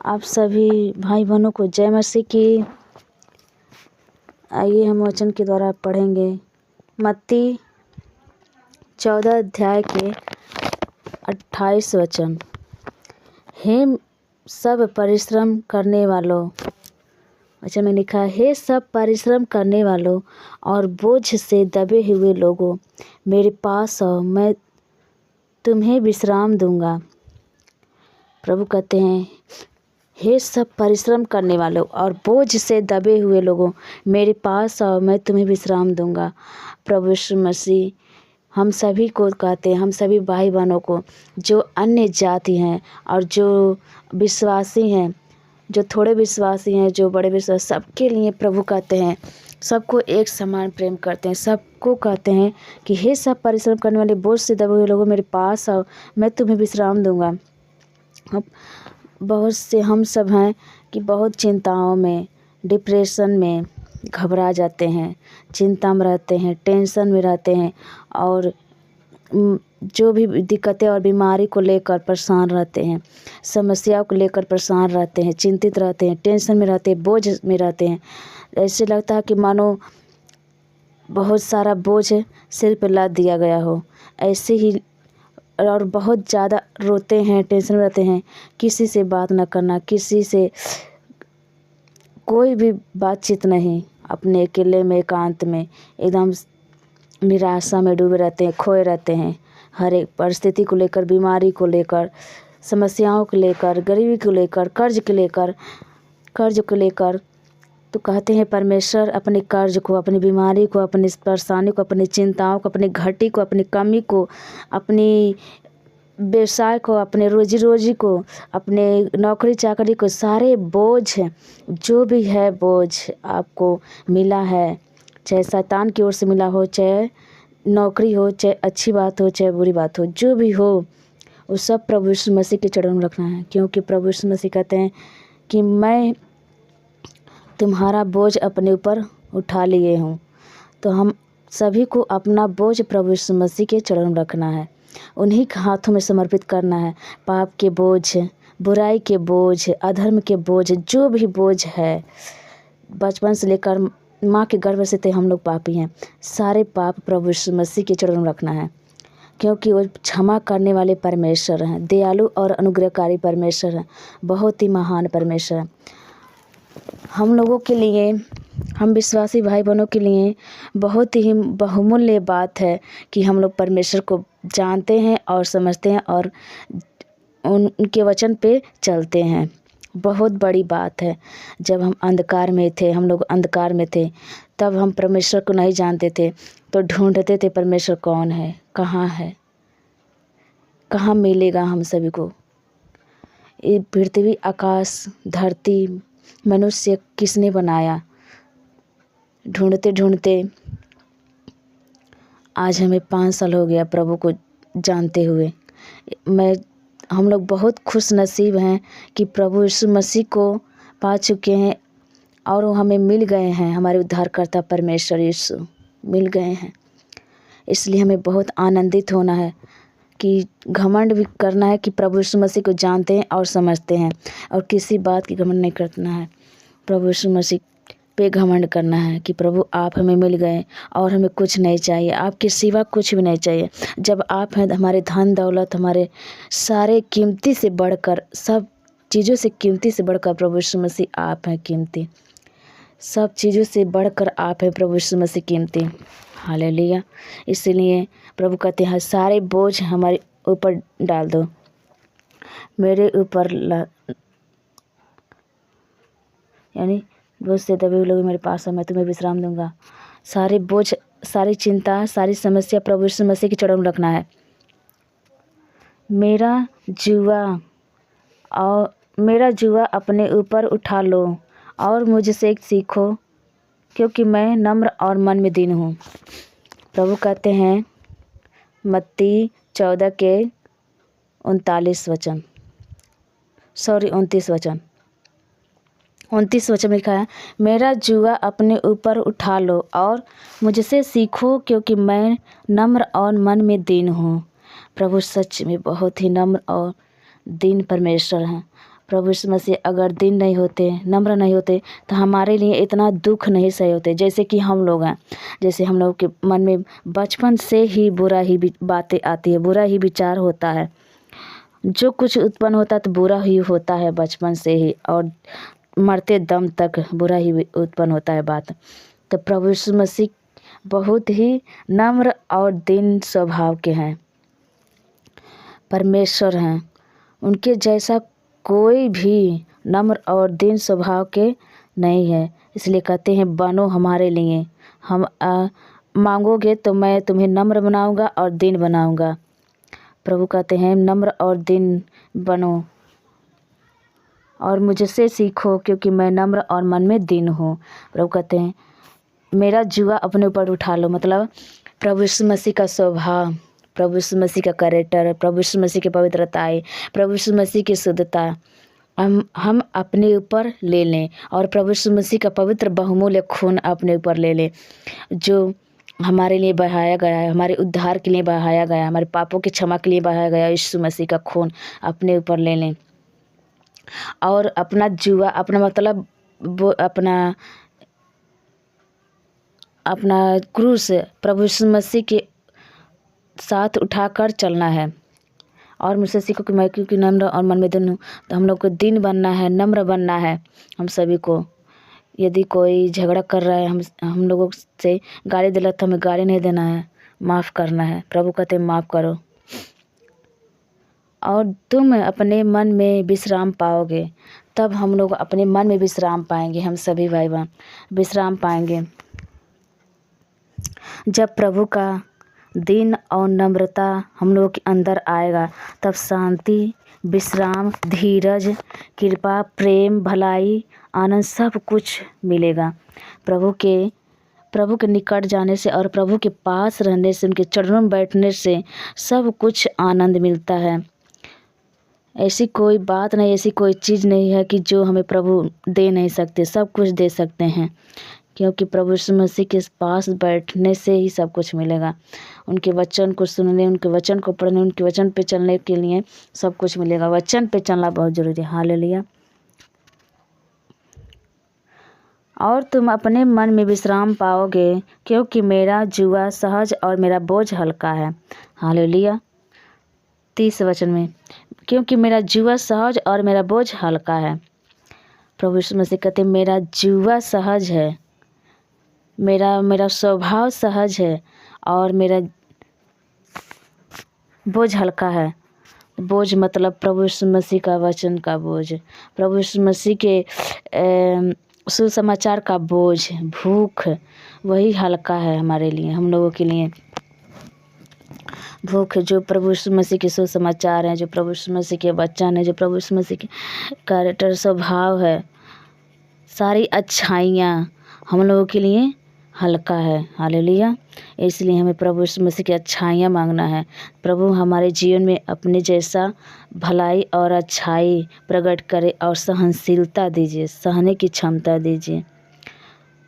आप सभी भाई बहनों को जय मसीह की। आइए हम वचन के द्वारा पढ़ेंगे मत्ती 14 अध्याय के 28 वचन। हे सब परिश्रम करने वालों, वचन में लिखा है, हे सब परिश्रम करने वालों और बोझ से दबे हुए लोगों, मेरे पास आओ, मैं तुम्हें विश्राम दूंगा। प्रभु कहते हैं, हे सब परिश्रम करने वालों और बोझ से दबे हुए लोगों, मेरे पास आओ, मैं तुम्हें विश्राम दूंगा। प्रभु यीशु मसीह हम सभी को कहते हैं, हम सभी भाई बहनों को, जो अन्य जाति हैं और जो विश्वासी हैं, जो थोड़े विश्वासी हैं, जो बड़े विश्वासी, सबके लिए प्रभु कहते हैं, सबको एक समान प्रेम करते हैं। सबको कहते हैं कि हे सब परिश्रम करने वाले बोझ से दबे हुए लोगों, मेरे पास आओ, मैं तुम्हें विश्राम दूंगा। अब बहुत से हम सब हैं कि बहुत चिंताओं में, डिप्रेशन में घबरा जाते हैं, चिंता में रहते हैं, टेंशन में रहते हैं और जो भी दिक्कतें और बीमारी को लेकर परेशान रहते हैं, समस्याओं को लेकर परेशान रहते हैं, चिंतित रहते हैं, टेंशन में रहते हैं, बोझ में रहते हैं। ऐसे लगता है कि मानो बहुत सारा बोझ सिर पर लाद दिया गया हो। ऐसे ही और बहुत ज़्यादा रोते हैं, टेंशन में रहते हैं, किसी से बात ना करना, किसी से कोई भी बातचीत नहीं, अपने अकेले में एकांत में एकदम निराशा में डूबे रहते हैं, खोए रहते हैं। हर एक परिस्थिति को लेकर, बीमारी को लेकर, समस्याओं को लेकर, गरीबी को लेकर, कर्ज को लेकर तो कहते हैं परमेश्वर अपने कर्ज को, अपनी बीमारी को, अपनी परेशानी को, अपनी चिंताओं को, अपनी घटी को, अपनी कमी को, अपनी व्यवसाय को, अपने रोजी को, अपने नौकरी चाकरी को, सारे बोझ जो भी है बोझ आपको मिला है, चाहे शैतान की ओर से मिला हो, चाहे नौकरी हो, चाहे अच्छी बात हो, चाहे बुरी बात हो, जो भी हो, वो सब प्रभु यीशु मसीह के चरणों में रखना है। क्योंकि प्रभु यीशु मसीह कहते हैं कि मैं तुम्हारा बोझ अपने ऊपर उठा लिए हूँ। तो हम सभी को अपना बोझ प्रभु यीशु मसीह के चरणों में रखना है, उन्हीं के हाथों में समर्पित करना है। पाप के बोझ, बुराई के बोझ, अधर्म के बोझ, जो भी बोझ है, बचपन से लेकर माँ के गर्भ से थे हम लोग पापी हैं, सारे पाप प्रभु यीशु मसीह के चरणों में रखना है। क्योंकि वो क्षमा करने वाले परमेश्वर हैं, दयालु और अनुग्रहकारी परमेश्वर हैं, बहुत ही महान परमेश्वर हैं। हम लोगों के लिए, हम विश्वासी भाई बहनों के लिए बहुत ही बहुमूल्य बात है कि हम लोग परमेश्वर को जानते हैं और समझते हैं और उनके वचन पे चलते हैं। बहुत बड़ी बात है। जब हम अंधकार में थे, हम लोग अंधकार में थे, तब हम परमेश्वर को नहीं जानते थे, तो ढूंढते थे परमेश्वर कौन है, कहाँ मिलेगा हम सभी को। ये पृथ्वी, आकाश, धरती, मनुष्य किसने बनाया, ढूंढते ढूंढते आज हमें 5 साल हो गया प्रभु को जानते हुए। हम लोग बहुत खुश नसीब हैं कि प्रभु यीशु मसीह को पा चुके हैं और वो हमें मिल गए हैं, हमारे उद्धारकर्ता परमेश्वर यीशु मिल गए हैं। इसलिए हमें बहुत आनंदित होना है, कि घमंड भी करना है कि प्रभु यीशु मसीह को जानते हैं और समझते हैं, और किसी बात की घमंड नहीं करना है। प्रभु यीशु मसीह पे घमंड करना है कि प्रभु आप हमें मिल गए और हमें कुछ नहीं चाहिए, आपके सिवा कुछ भी नहीं चाहिए। जब आप हैं, हमारे धन दौलत, हमारे सारे कीमती से बढ़कर, सब चीज़ों से कीमती से बढ़कर प्रभु यीशु मसीह आप हैं कीमती, सब चीज़ों से बढ़कर आप हैं प्रभु यीशु मसीह कीमती। हालेलुया। इसलिए प्रभु कहते हैं, सारे बोझ हमारे ऊपर डाल दो, मेरे ऊपर यानी बोझ से दबे हुए लोग मेरे पास है, मैं तुम्हें विश्राम दूंगा। सारे बोझ, सारी चिंता, सारी समस्या प्रभु यीशु मसीह के चरणों में रखना है। मेरा जुआ अपने ऊपर उठा लो और मुझसे सीखो, क्योंकि मैं नम्र और मन में दीन हूँ। प्रभु कहते हैं मत्ती 14 के 29 वचन, 29 वचन में लिखा है, मेरा जुआ अपने ऊपर उठा लो और मुझसे सीखो, क्योंकि मैं नम्र और मन में दीन हूँ। प्रभु सच में बहुत ही नम्र और दीन परमेश्वर हैं। प्रभु यीशु मसीह अगर दीन नहीं होते, नम्र नहीं होते, तो हमारे लिए इतना दुख नहीं सहे होते। जैसे कि हम लोग हैं, जैसे हम लोग के मन में बचपन से ही बुरा ही बातें आती है, बुरा ही विचार होता है। जो कुछ उत्पन्न होता है तो बुरा ही होता है बचपन से ही, और मरते दम तक बुरा ही उत्पन्न होता है बात। तो प्रभु यीशु मसीह बहुत ही नम्र और दीन स्वभाव के हैं, परमेश्वर हैं। उनके जैसा कोई भी नम्र और दीन स्वभाव के नहीं है। इसलिए कहते हैं बनो हमारे लिए, हम मांगोगे तो मैं तुम्हें नम्र बनाऊंगा और दीन बनाऊंगा। प्रभु कहते हैं नम्र और दीन बनो और मुझसे सीखो, क्योंकि मैं नम्र और मन में दीन हूँ। प्रभु कहते हैं मेरा जुआ अपने ऊपर उठा लो, मतलब प्रभु यीशु मसीह का स्वभाव, प्रभु यीशु मसीह का कैरेक्टर, प्रभु यीशु मसीह की पवित्रताएं, प्रभु यीशु मसीह की शुद्धता हम अपने ऊपर ले लें, और प्रभु यीशु मसीह का पवित्र बहुमूल्य खून अपने ऊपर ले लें, जो हमारे लिए बहाया गया है, हमारे उद्धार के लिए बहाया गया है, हमारे पापों की क्षमा के लिए बहाया गया यीशु मसीह का खून अपने ऊपर ले लें। और अपना जुआ, अपना मतलब वो अपना क्रूस प्रभु यीशु मसीह के साथ उठाकर चलना है। और मुझसे सीखो कि मैं क्योंकि नम्र और मन में दीन हूँ। तो हम लोग को दीन बनना है, नम्र बनना है हम सभी को। यदि कोई झगड़ा कर रहा है हम लोगों से, गाली दिला तो हमें गाली नहीं देना है, माफ़ करना है। प्रभु कहते हैं माफ़ करो और तुम अपने मन में विश्राम पाओगे। तब हम लोग अपने मन में विश्राम पाएंगे, हम सभी भाई बहन विश्राम पाएंगे। जब प्रभु का दीन और नम्रता हम लोगों के अंदर आएगा, तब शांति, विश्राम, धीरज, कृपा, प्रेम, भलाई, आनंद सब कुछ मिलेगा। प्रभु के निकट जाने से और प्रभु के पास रहने से, उनके चरणों में बैठने से सब कुछ आनंद मिलता है। ऐसी कोई बात नहीं, ऐसी कोई चीज़ नहीं है कि जो हमें प्रभु दे नहीं सकते, सब कुछ दे सकते हैं, क्योंकि प्रभु यीशु मसीह के पास बैठने से ही सब कुछ मिलेगा। उनके वचन को सुनने, उनके वचन को पढ़ने, उनके वचन पे चलने के लिए सब कुछ मिलेगा। वचन पे चलना बहुत ज़रूरी है। हालेलुया। और तुम अपने मन में विश्राम पाओगे, क्योंकि मेरा जुआ सहज और मेरा बोझ हल्का है। हालेलुया। 30 वचन में, क्योंकि मेरा जुआ सहज और मेरा बोझ हल्का है। प्रभु यीशु मसीह कहते हैं मेरा जुआ सहज है, मेरा स्वभाव सहज है और मेरा बोझ हल्का है। बोझ मतलब प्रभु यीशु मसीह का वचन का बोझ, प्रभु यीशु मसीह के सुसमाचार का बोझ, भूख, वही हल्का है हमारे लिए, हम लोगों के लिए। भूख जो प्रभु यीशु मसीह के सुसमाचार हैं, जो प्रभु यीशु मसीह के वचन है, जो प्रभु यीशु मसीह के कैरेक्टर, स्वभाव है, सारी अच्छाइयाँ हम लोगों के लिए हल्का है। हालेलुया। इसलिए हमें प्रभु यीशु मसीह की अच्छाइयाँ मांगना है। प्रभु हमारे जीवन में अपने जैसा भलाई और अच्छाई प्रकट करे और सहनशीलता दीजिए, सहने की क्षमता दीजिए।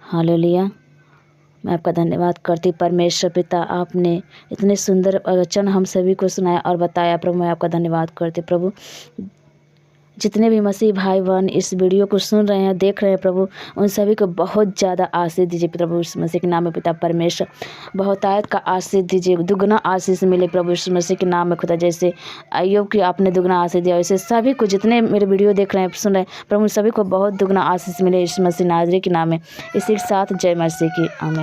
हालेलुया। मैं आपका धन्यवाद करती परमेश्वर पिता, आपने इतने सुंदर वचन हम सभी को सुनाया और बताया। प्रभु मैं आपका धन्यवाद करती। प्रभु जितने भी मसीह भाई बहन इस वीडियो को सुन रहे हैं, देख रहे हैं, प्रभु उन सभी को बहुत ज़्यादा आशीष दीजिए। प्रभु यीशु मसीह के नाम में पिता परमेश्वर बहुतायत का आशीष दीजिए, दुगना आशीष मिले प्रभु यीशु मसीह के नाम में खुदा। जैसे अय्यूब की आपने दुगना आशीष दिया, वैसे सभी को जितने मेरे वीडियो देख रहे हैं, सुन रहे हैं, प्रभु सभी को बहुत दुगना आशीष मिले यीशु मसीह नाज़री के नाम में। इसी के साथ जय मसीह की आमीन।